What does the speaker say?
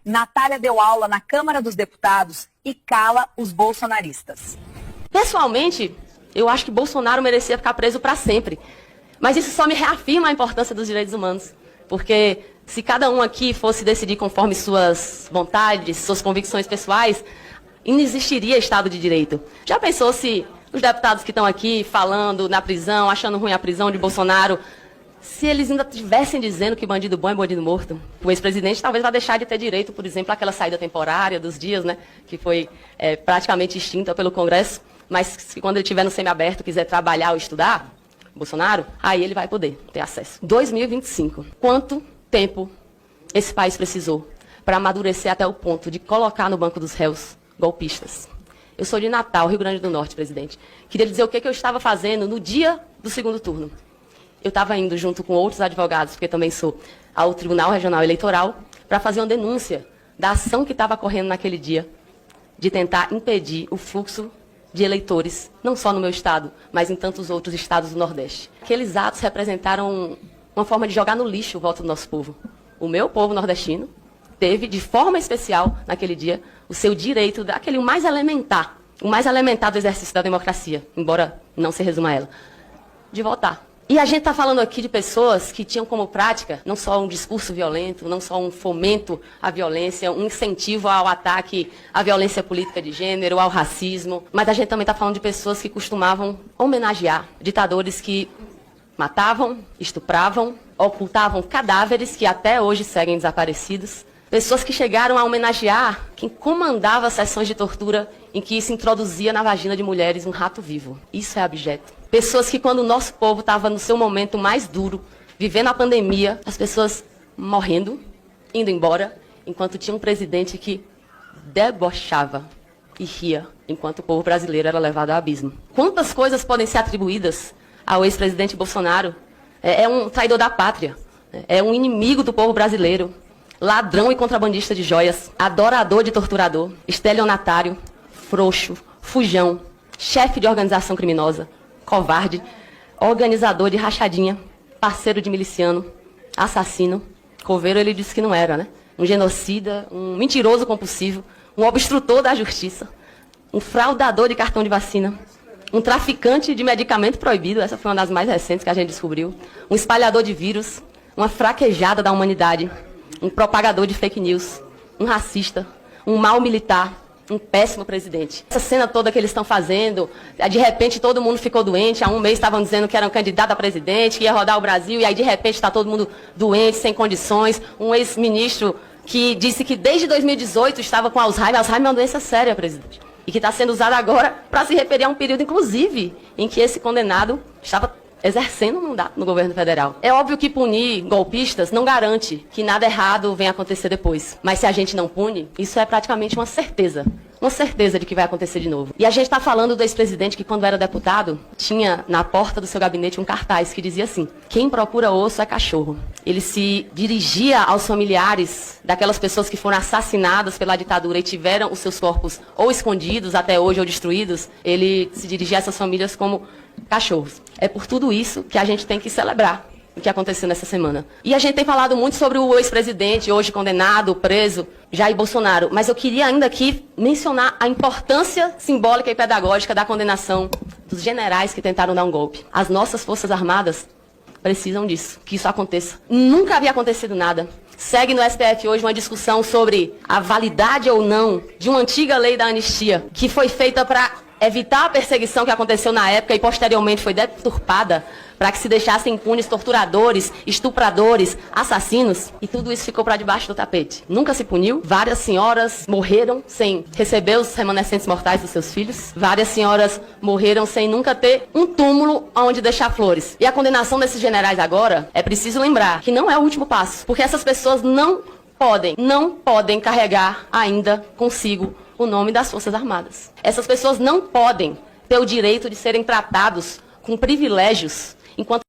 Natália deu aula na Câmara dos Deputados e cala os bolsonaristas. Pessoalmente, eu acho que Bolsonaro merecia ficar preso para sempre. Mas isso só me reafirma a importância dos direitos humanos. Porque se cada um aqui fosse decidir conforme suas vontades, suas convicções pessoais, não existiria Estado de Direito. Já pensou se os deputados que estão aqui falando na prisão, achando ruim a prisão de Bolsonaro, se eles ainda estivessem dizendo que bandido bom é bandido morto? O ex-presidente talvez vá deixar de ter direito, por exemplo, àquela saída temporária dos dias, né, que foi praticamente extinta pelo Congresso, mas se quando ele estiver no semiaberto, quiser trabalhar ou estudar, Bolsonaro, aí ele vai poder ter acesso. 2025. Quanto tempo esse país precisou para amadurecer até o ponto de colocar no banco dos réus golpistas? Eu sou de Natal, Rio Grande do Norte, presidente. Queria dizer o que eu estava fazendo no dia do segundo turno. Eu estava indo junto com outros advogados, porque também sou, ao Tribunal Regional Eleitoral, para fazer uma denúncia da ação que estava ocorrendo naquele dia, de tentar impedir o fluxo de eleitores, não só no meu estado, mas em tantos outros estados do Nordeste. Aqueles atos representaram uma forma de jogar no lixo o voto do nosso povo. O meu povo nordestino teve, de forma especial, naquele dia, o seu direito, daquele o mais elementar do exercício da democracia, embora não se resuma a ela, de votar. E a gente está falando aqui de pessoas que tinham como prática não só um discurso violento, não só um fomento à violência, um incentivo ao ataque à violência política de gênero, ao racismo, mas a gente também está falando de pessoas que costumavam homenagear ditadores que matavam, estupravam, ocultavam cadáveres que até hoje seguem desaparecidos, pessoas que chegaram a homenagear quem comandava sessões de tortura em que se introduzia na vagina de mulheres um rato vivo. Isso é abjeto. Pessoas que, quando o nosso povo estava no seu momento mais duro, vivendo a pandemia, as pessoas morrendo, indo embora, enquanto tinha um presidente que debochava e ria, enquanto o povo brasileiro era levado ao abismo. Quantas coisas podem ser atribuídas ao ex-presidente Bolsonaro? É um traidor da pátria, é um inimigo do povo brasileiro, ladrão e contrabandista de joias, adorador de torturador, estelionatário, frouxo, fujão, chefe de organização criminosa, covarde, organizador de rachadinha, parceiro de miliciano, assassino. Coveiro ele disse que não era, né? Um genocida, um mentiroso compulsivo, um obstrutor da justiça, um fraudador de cartão de vacina, um traficante de medicamento proibido, essa foi uma das mais recentes que a gente descobriu, um espalhador de vírus, uma fraquejada da humanidade, um propagador de fake news, um racista, um mau militar, um péssimo presidente. Essa cena toda que eles estão fazendo, de repente todo mundo ficou doente, há um mês estavam dizendo que era um candidato a presidente, que ia rodar o Brasil, e aí de repente está todo mundo doente, sem condições. Um ex-ministro que disse que desde 2018 estava com Alzheimer. Alzheimer é uma doença séria, presidente. E que está sendo usado agora para se referir a um período, inclusive, em que esse condenado estava exercendo um mandato no governo federal. É óbvio que punir golpistas não garante que nada errado venha acontecer depois. Mas se a gente não pune, isso é praticamente uma certeza de que vai acontecer de novo. E a gente está falando do ex-presidente que, quando era deputado, tinha na porta do seu gabinete um cartaz que dizia assim: quem procura osso é cachorro. Ele se dirigia aos familiares daquelas pessoas que foram assassinadas pela ditadura e tiveram os seus corpos ou escondidos até hoje ou destruídos. Ele se dirigia a essas famílias como cachorros. É por tudo isso que a gente tem que celebrar o que aconteceu nessa semana. E a gente tem falado muito sobre o ex-presidente, hoje condenado, preso, Jair Bolsonaro. Mas eu queria ainda aqui mencionar a importância simbólica e pedagógica da condenação dos generais que tentaram dar um golpe. As nossas Forças Armadas precisam disso, que isso aconteça. Nunca havia acontecido nada. Segue no STF hoje uma discussão sobre a validade ou não de uma antiga lei da anistia, que foi feita para evitar a perseguição que aconteceu na época e posteriormente foi deturpada para que se deixassem impunes torturadores, estupradores, assassinos, e tudo isso ficou para debaixo do tapete. Nunca se puniu. Várias senhoras morreram sem receber os remanescentes mortais dos seus filhos. Várias senhoras morreram sem nunca ter um túmulo onde deixar flores. E a condenação desses generais agora, é preciso lembrar que não é o último passo, porque essas pessoas não podem carregar ainda consigo o nome das Forças Armadas. Essas pessoas não podem ter o direito de serem tratados com privilégios enquanto